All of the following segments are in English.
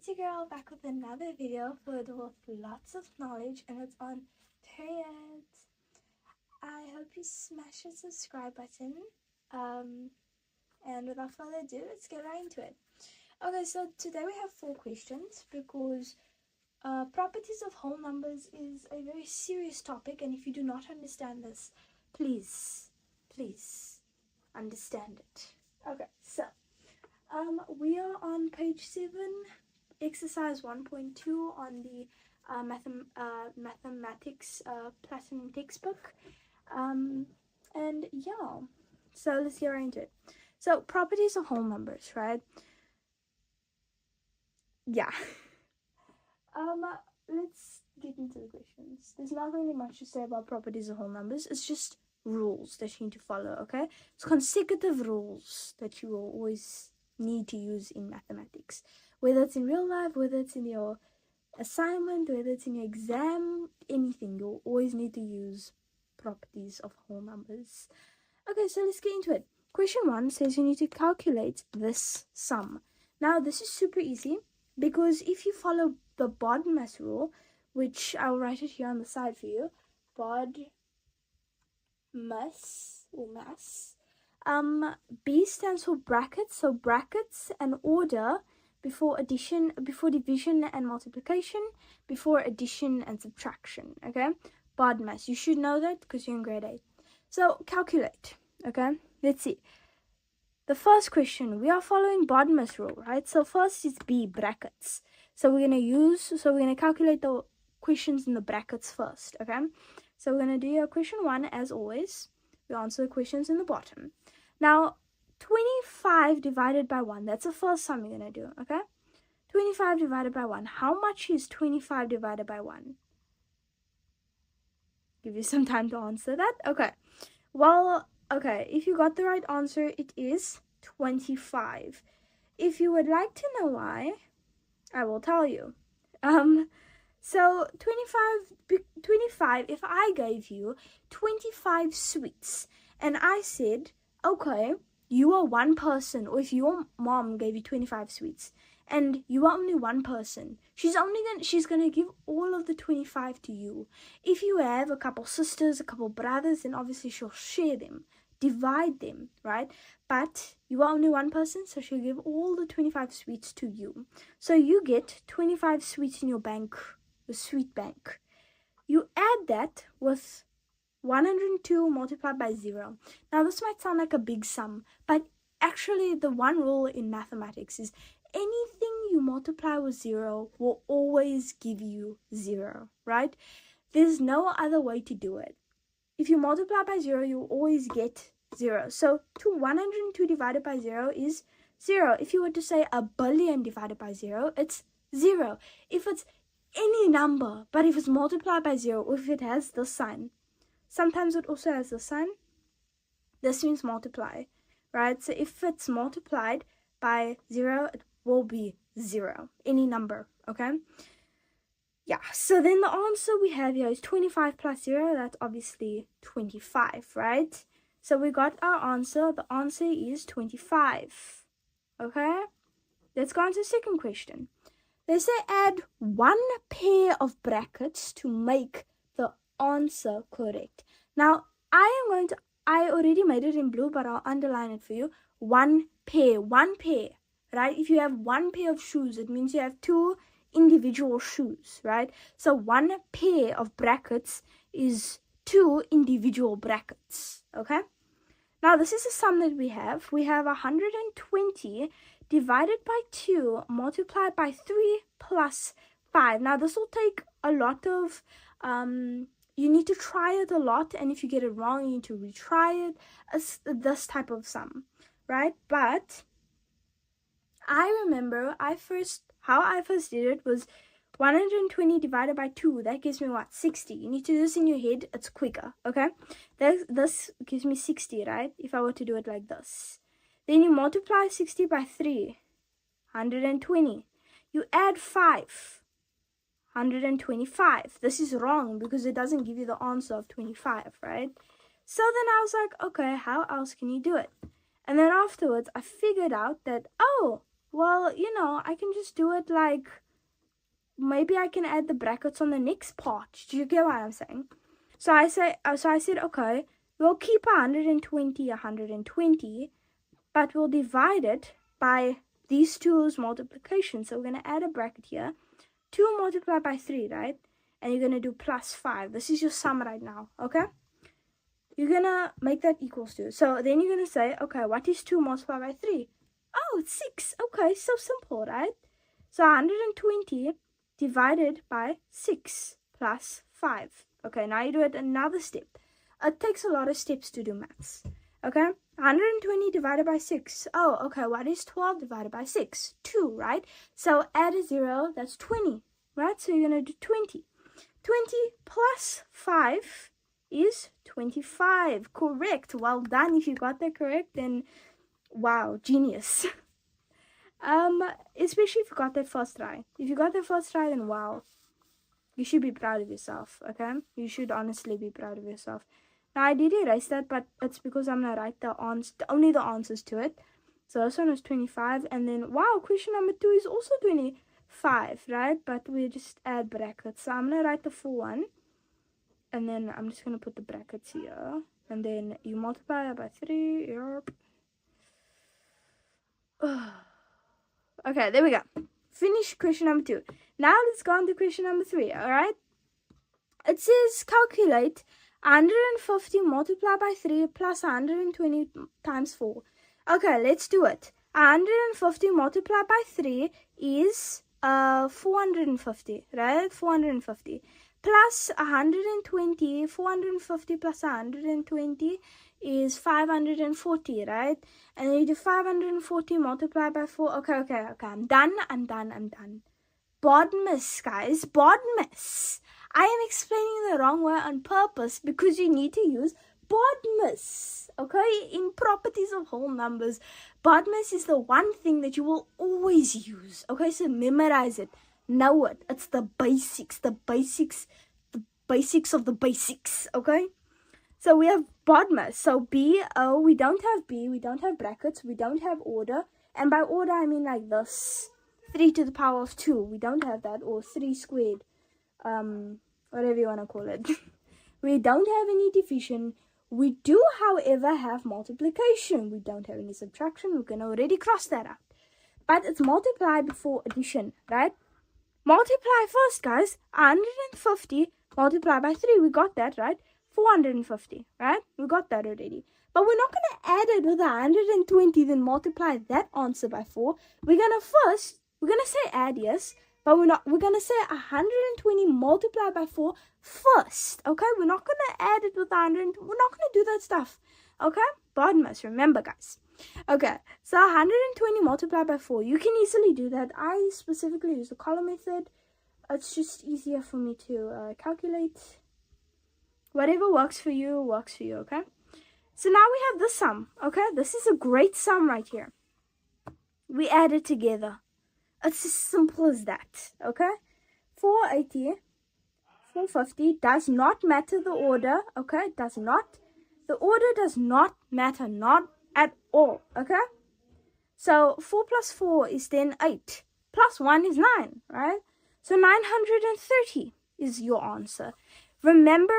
it's your girl back with another video filled with lots of knowledge, and it's on periods. I hope you smash the subscribe button. And without further ado, let's get right into it. Okay, so today we have 4 questions because properties of whole numbers is a very serious topic, and if you do not understand this, please understand it. Okay, so we are on page 7, exercise 1.2 on the mathematics platinum textbook. And yeah, so let's get right into it. So properties of whole numbers, right? Yeah. Let's get into the questions. There's not really much to say about properties of whole numbers. It's just rules that you need to follow, okay? It's consecutive rules that you will always need to use in mathematics, whether it's in real life, whether it's in your assignment, whether it's in your exam, anything. You'll always need to use properties of whole numbers. Okay, so let's get into it. Question 1 says you need to calculate this sum. Now this is super easy because if you follow the BODMAS rule, which I'll write it here on the side for you, BODMAS or mass. B stands for brackets, so brackets and order before addition, before division and multiplication, before addition and subtraction, okay? BODMAS, you should know that because you're in grade 8. So calculate, okay? Let's see. The first question, we are following BODMAS rule, right? So first is B, brackets. So we're gonna calculate the questions in the brackets first, okay? So we're gonna do your question 1 as always. We answer the questions in the bottom. Now, 25 divided by 1, that's the first sum you're gonna do, okay? 25 divided by 1, how much is 25 divided by 1? Give you some time to answer that. Okay. Well, okay, if you got the right answer, it is 25. If you would like to know why, I will tell you. So 25, if I gave you 25 sweets and I said, okay, you are one person, or if your mom gave you 25 sweets and you are only one person, she's gonna give all of the 25 to you. If you have a couple sisters, a couple brothers, then obviously she'll share them, divide them, right? But you are only one person, so she'll give all the 25 sweets to you. So you get 25 sweets in your bank, the sweet bank. You add that with 102 multiplied by 0. Now this might sound like a big sum, but actually the one rule in mathematics is anything you multiply with 0 will always give you 0, right? There's no other way to do it. If you multiply by 0, you'll always get 0. So 102 divided by 0 is 0. If you were to say a billion divided by 0, it's 0. If it's any number, but if it's multiplied by 0, or if it has the sign, sometimes it also has the sign, this means multiply, right? So if it's multiplied by 0, it will be 0, any number, okay? Yeah, so then the answer we have here is 25 plus 0, that's obviously 25, right? So we got our answer, the answer is 25, okay? Let's go on to the second question. They say add 1 pair of brackets to make the answer correct. Now, I already made it in blue, but I'll underline it for you. 1 pair, right? If you have 1 pair of shoes, it means you have 2 individual shoes, right? So 1 pair of brackets is 2 individual brackets, okay? Now, this is a sum that we have. We have 120 divided by 2 multiplied by 3 plus 5. Now, this will take a lot of, you need to try it a lot, and if you get it wrong, you need to retry it, this type of sum, right? But I remember how I first did it was 120 divided by 2, that gives me what? 60. You need to do this in your head, it's quicker, okay? This gives me 60, right? If I were to do it like this. Then you multiply 60 by 3, 120. You add 5, 125. This is wrong because it doesn't give you the answer of 25, right? So then I was like, okay, how else can you do it? And then afterwards, I figured out that, oh, Well, you know, I can just do it like, maybe I can add the brackets on the next part. Do you get what I'm saying? So I said, okay, we'll keep 120, but we'll divide it by these two's multiplication. So we're going to add a bracket here. 2 multiplied by 3, right? And you're going to do plus 5. This is your sum right now, okay? You're going to make that equals 2. So then you're going to say, okay, what is 2 multiplied by 3? Oh, it's 6. Okay, so simple, right? So 120 divided by 6 plus 5. Okay, now you do it another step. It takes a lot of steps to do maths. Okay, 120 divided by 6. Oh, okay, what is 12 divided by 6? 2, right? So add a 0, that's 20, right? So you're going to do 20. 20 plus 5 is 25. Correct. Well done. If you got that correct, then wow, genius. Especially if you got that first try. If you got that first try, then wow. You should be proud of yourself, okay? You should honestly be proud of yourself. Now, I did erase that, but it's because I'm going to write only the answers to it. So this one was 25. And then, wow, question number 2 is also 25, right? But we just add brackets. So I'm going to write the full one. And then I'm just going to put the brackets here. And then you multiply that by 3. Yep. Okay, there we go. Finish question number 2. Now let's go on to question number 3, alright? It says calculate 150 multiplied by 3 plus 120 times 4. Okay, let's do it. 150 multiplied by 3 is 450, right? 450. Plus 120, 450 plus 120 is 540, right? And then you do 540 multiplied by 4. Okay, I'm done. Bodmas, guys, bodmas. I am explaining the wrong way on purpose because you need to use bodmas, okay? In properties of whole numbers, bodmas is the one thing that you will always use, okay? So memorize it, know it. It's the basics of the basics, okay? So we have bodmas. So B-O, we don't have B, we don't have brackets, we don't have order. And by order, I mean like this. 3 to the power of 2. We don't have that. Or 3 squared. Whatever you want to call it. We don't have any division. We do, however, have multiplication. We don't have any subtraction. We can already cross that out. But it's multiply before addition, right? Multiply first, guys. 150 multiplied by 3. We got that, right? 450, right? We got that already. But we're not going to add it with 120, then multiply that answer by 4. We're going to say add, yes, but we're going to say 120 multiplied by 4 first, okay? We're not going to add it with 100. We're not going to do that stuff, okay? Bodmas, remember, guys. Okay, so 120 multiplied by 4. You can easily do that. I specifically use the column method. It's just easier for me to calculate. Whatever works for you, okay? So now we have this sum, okay? This is a great sum right here. We add it together. It's as simple as that, okay? 480, 450 does not matter the order, okay? Does not. The order does not matter, not at all, okay? So 4 plus 4 is then 8. Plus 1 is 9, right? So 930 is your answer. Remember,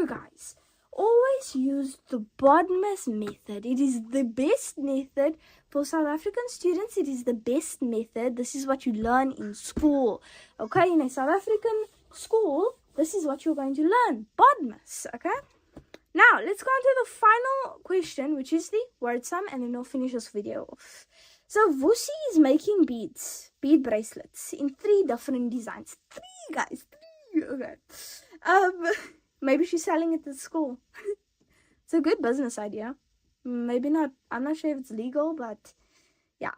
guys. Always use the BODMAS method. It is the best method for South African students. It is the best method. This is what you learn in school. Okay, in a South African school, this is what you're going to learn. BODMAS, okay? Now, let's go on to the final question, which is the word sum, and then we'll finish this video off. So, Vusi is making bead bracelets in 3 different designs. 3, guys, 3, okay. Maybe she's selling it at school. It's a good business idea. Maybe not. I'm not sure if it's legal, but yeah.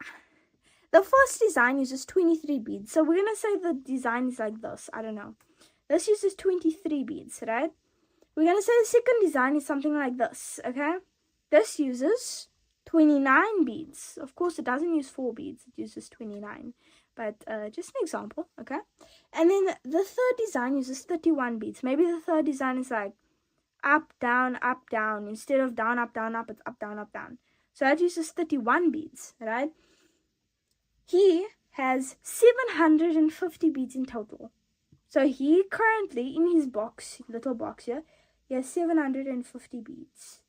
The first design uses 23 beads. So we're going to say the design is like this. I don't know. This uses 23 beads, right? We're going to say the second design is something like this, okay? This uses 29 beads. Of course, it doesn't use 4 beads. It uses 29. But just an example, okay? And then the third design uses 31 beads. Maybe the third design is like up, down, up, down. Instead of down, up, it's up, down, up, down. So that uses 31 beads, right? he has 750 beads in total. So he currently, in his box, little box here, he has 750 beads.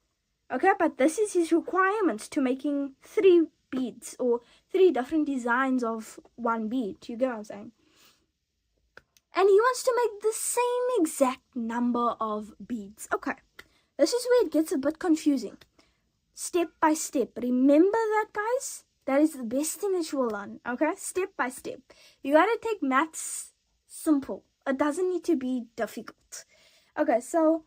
Okay, but this is his requirements to making 3 beads or 3 different designs of 1 bead. You get what I'm saying? And he wants to make the same exact number of beads. Okay, this is where it gets a bit confusing. Step by step. Remember that, guys? That is the best thing that you will learn. Okay, step by step. You gotta take maths simple. It doesn't need to be difficult. Okay, so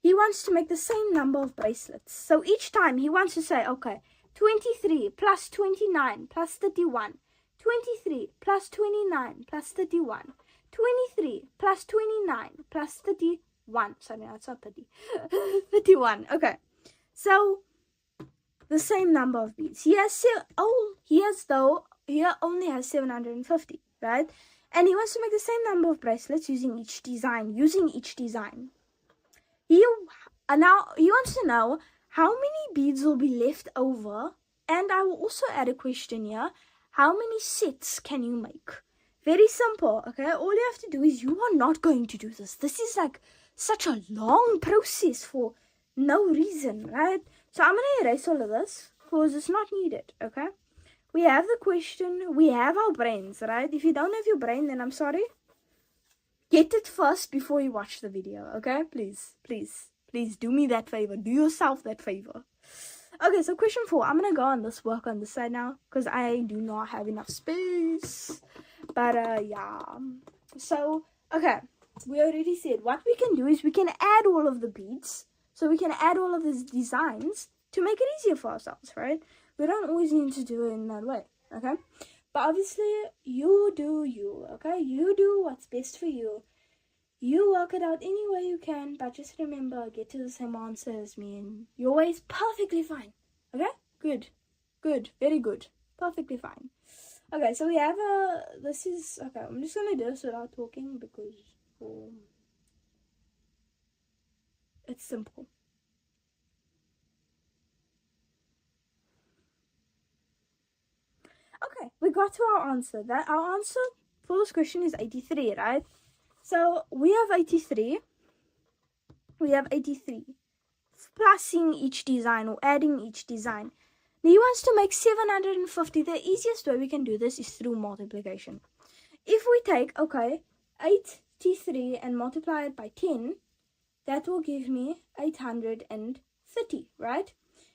he wants to make the same number of bracelets. So each time he wants to say, okay, 23 plus 29 plus 31. 23 plus 29 plus 31. 23 plus 29 plus 31. Sorry, no, it's not 30. 31. Okay. So the same number of beads. He only has 750, right? And he wants to make the same number of bracelets using each design. Now he wants to know how many beads will be left over. And I will also add a question here. How many sets can you make? Very simple, okay? All you have to do is, you are not going to do this. This is like such a long process for no reason, right? So I'm going to erase all of this because it's not needed, okay? We have the question. We have our brains, right? If you don't have your brain, then I'm sorry. Get it first before you watch the video, okay? Please, please, please do me that favor. Do yourself that favor. Okay, so question 4. I'm going to go on this work on this side now because I do not have enough space. But, yeah. So, okay. We already said what we can do is we can add all of the beads. So we can add all of these designs to make it easier for ourselves, right? We don't always need to do it in that way, okay? But obviously, you do you, okay? You do what's best for you. You work it out any way you can, but just remember, get to the same answer as me, and your way is perfectly fine. Okay? Good. Good. Very good. Perfectly fine. Okay, so we have okay, I'm just going to do this without talking because it's simple. Okay, we got to our answer. Our answer for this question is 83, right? So we have 83. We have 83. Plusing each design or adding each design. Now he wants to make 750. The easiest way we can do this is through multiplication. If we take, 83 and multiply it by 10, that will give me 830, right?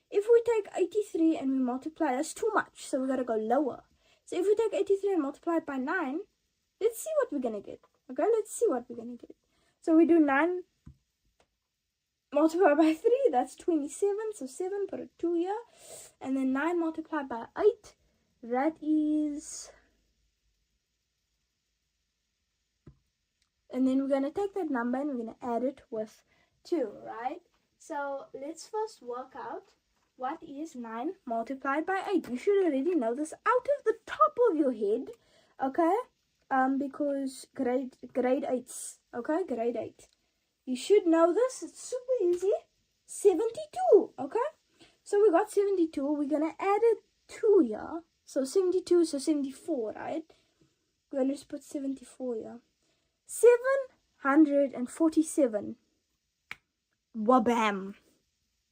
If we take 83 and we multiply, that's too much, so we got to go lower. So if we take 83 and multiply it by 9, let's see what we're going to get. Okay, let's see what we're going to get. So we do 9 multiplied by 3, that's 27. So 7, put a 2 here. And then 9 multiplied by 8, that is... And then we're going to take that number and we're going to add it with 2, right? So let's first work out what is 9 multiplied by 8. You should already know this out of the top of your head, okay? Because grade 8s, okay? Grade 8. You should know this. It's super easy. 72, okay? So we got 72. We're going to add a 2 here. So 72, so 74, right? We're going to just put 74 here. 747. Wabam.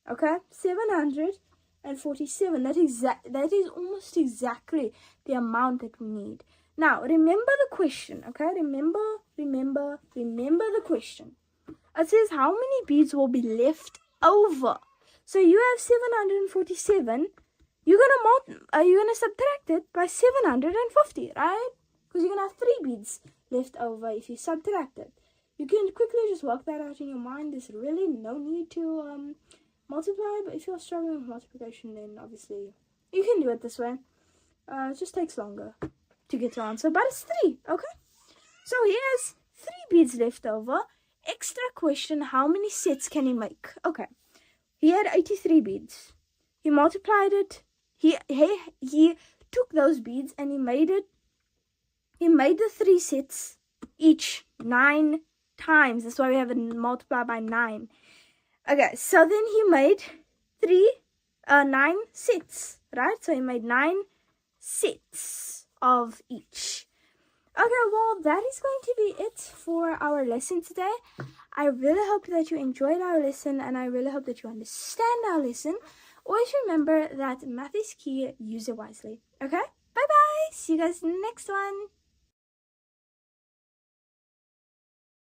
Okay? 747. That is almost exactly the amount that we need. Now, remember the question, okay? Remember the question. It says how many beads will be left over. So you have 747. You're gonna subtract it by 750, right? Because you're gonna have 3 beads left over if you subtract it. You can quickly just work that out in your mind. There's really no need to multiply, but if you're struggling with multiplication, then obviously you can do it this way. It just takes longer to get to answer, but it's 3, okay? So he has 3 beads left over. Extra question, how many sets can he make? Okay, he had 83 beads. He multiplied it. He took those beads and he made the 3 sets each 9 times. That's why we have it multiplied by 9. Okay, so then he made 9 sets, right? So he made 9 sets of each. Okay, well, that is going to be it for our lesson today. I really hope that you enjoyed our lesson, and I really hope that you understand our lesson. Always remember that math is key, use it wisely. Okay? Bye-bye! See you guys next one!